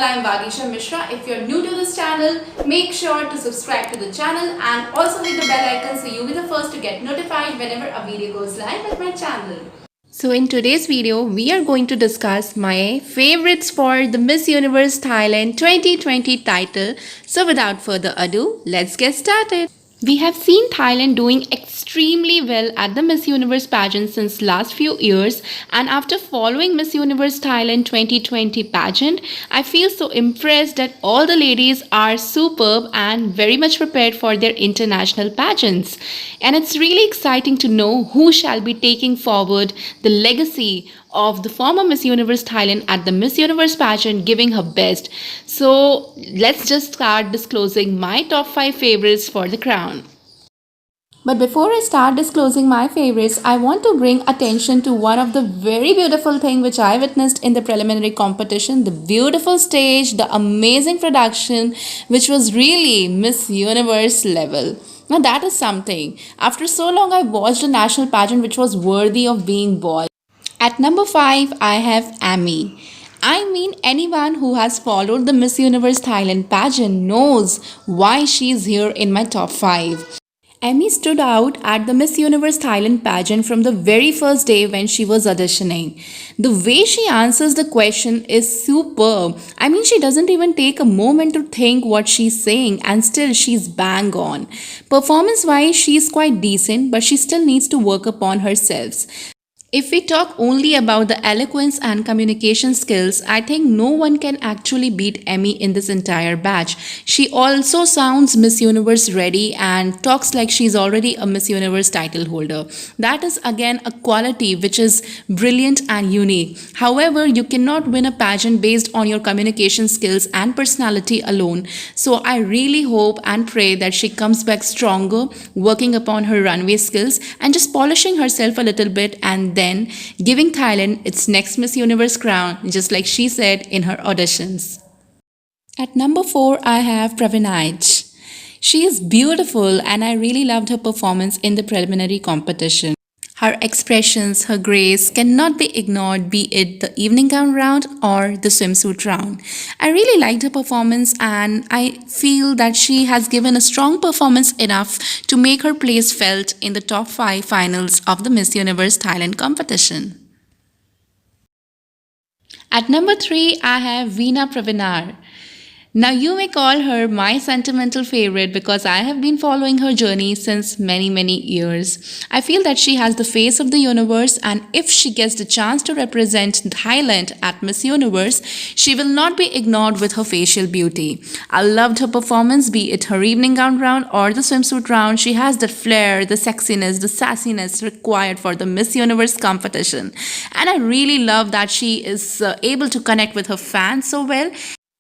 I'm Vagisha Mishra. If you're new to this channel, make sure to subscribe to the channel and also hit the bell icon so you'll be the first to get notified whenever a video goes live at my channel. So in today's video, we are going to discuss my favorites for the Miss Universe Thailand 2020 title. So without further ado, let's get started. We have seen Thailand doing extremely well at the Miss Universe pageant since last few years, and after following Miss Universe Thailand 2020 pageant, I feel so impressed that all the ladies are superb and very much prepared for their international pageants. And it's really exciting to know who shall be taking forward the legacy of the former Miss Universe Thailand at the Miss Universe pageant, giving her best. So let's just start disclosing my top 5 favorites for the crown. But before I start disclosing my favorites, I want to bring attention to one of the very beautiful thing which I witnessed in the preliminary competition, the beautiful stage, the amazing production, which was really Miss Universe level. Now that is something. After so long, I watched a national pageant which was worthy of being watched. At number 5, I have Amy. I mean, anyone who has followed the Miss Universe Thailand pageant knows why she is here in my top 5. Amy stood out at the Miss Universe Thailand pageant from the very first day when she was auditioning. The way she answers the question is superb. I mean, she doesn't even take a moment to think what she's saying, and still she's bang on. Performance wise, she's quite decent, but she still needs to work upon herself. If we talk only about the eloquence and communication skills, I think no one can actually beat Emmy in this entire batch. She also sounds Miss Universe ready and talks like she's already a Miss Universe title holder. That is again a quality which is brilliant and unique. However, you cannot win a pageant based on your communication skills and personality alone. So I really hope and pray that she comes back stronger, working upon her runway skills and just polishing herself a little bit, and then giving Thailand its next Miss Universe crown, just like she said in her auditions. At number 4, I have Pravinaj. She is beautiful and I really loved her performance in the preliminary competition. Her expressions, her grace cannot be ignored, be it the evening gown round or the swimsuit round. I really liked her performance and I feel that she has given a strong performance enough to make her place felt in the top 5 finals of the Miss Universe Thailand competition. At number 3, I have Veena Pravinar. Now you may call her my sentimental favorite because I have been following her journey since many years. I feel that she has the face of the universe, and if she gets the chance to represent Thailand at Miss Universe, she will not be ignored with her facial beauty. I loved her performance, be it her evening gown round or the swimsuit round. She has that flair, the sexiness, the sassiness required for the Miss Universe competition. And I really love that she is able to connect with her fans so well.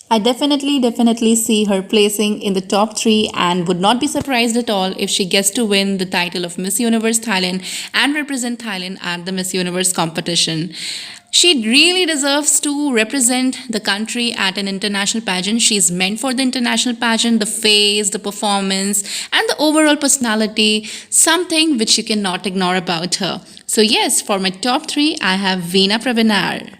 I definitely see her placing in the top 3 and would not be surprised at all if she gets to win the title of Miss Universe Thailand and represent Thailand at the Miss Universe competition. She really deserves to represent the country at an international pageant. She's meant for the international pageant, the face, the performance, and the overall personality, something which you cannot ignore about her. So yes, for my top 3, I have Veena Pravinar.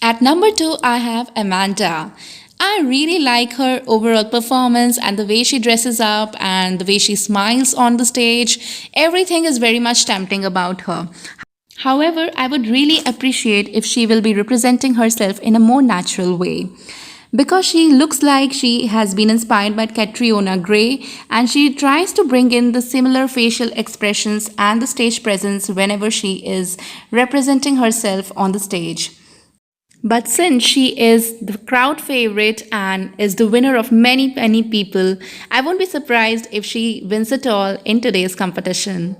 At number 2, I have Amanda. I really like her overall performance and the way she dresses up and the way she smiles on the stage. Everything is very much tempting about her. However, I would really appreciate if she will be representing herself in a more natural way. Because she looks like she has been inspired by Catriona Gray, and she tries to bring in the similar facial expressions and the stage presence whenever she is representing herself on the stage. But since she is the crowd favorite and is the winner of many people, I won't be surprised if she wins it all in today's competition.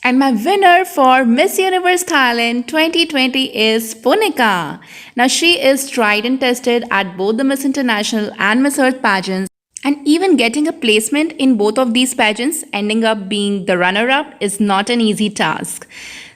And my winner for Miss Universe Thailand 2020 is Punika. Now she is tried and tested at both the Miss International and Miss Earth pageants, and even getting a placement in both of these pageants, ending up being the runner-up, is not an easy task.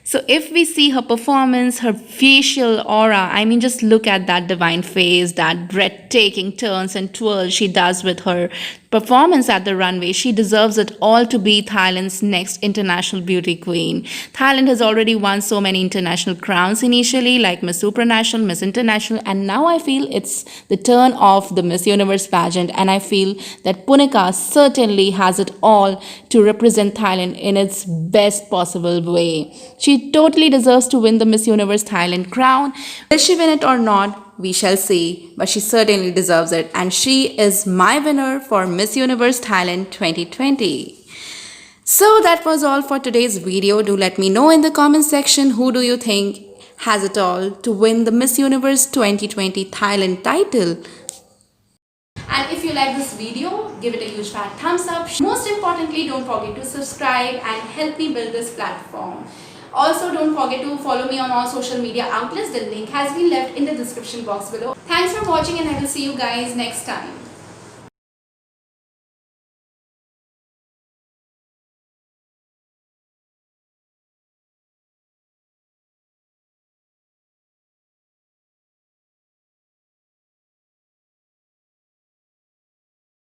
So if we see her performance, her facial aura, I mean, just look at that divine face, that breathtaking turns and twirls she does with her performance at the runway. She deserves it all to be Thailand's next international beauty queen. Thailand has already won so many international crowns initially, like Miss Supranational, Miss International, and now I feel it's the turn of the Miss Universe pageant, and I feel that Punika certainly has it all to represent Thailand in its best possible way. She totally deserves to win the Miss Universe Thailand crown. Will she win it or not? We shall see, but she certainly deserves it, and she is my winner for Miss Universe Thailand 2020. So that was all for today's video. Do let me know in the comment section, who do you think has it all to win the Miss Universe 2020 Thailand title. And if you like this video, give it a huge fat thumbs up. Most importantly, don't forget to subscribe and help me build this platform. Also, don't forget to follow me on all social media outlets. The link has been left in the description box below. Thanks for watching, and I will see you guys next time.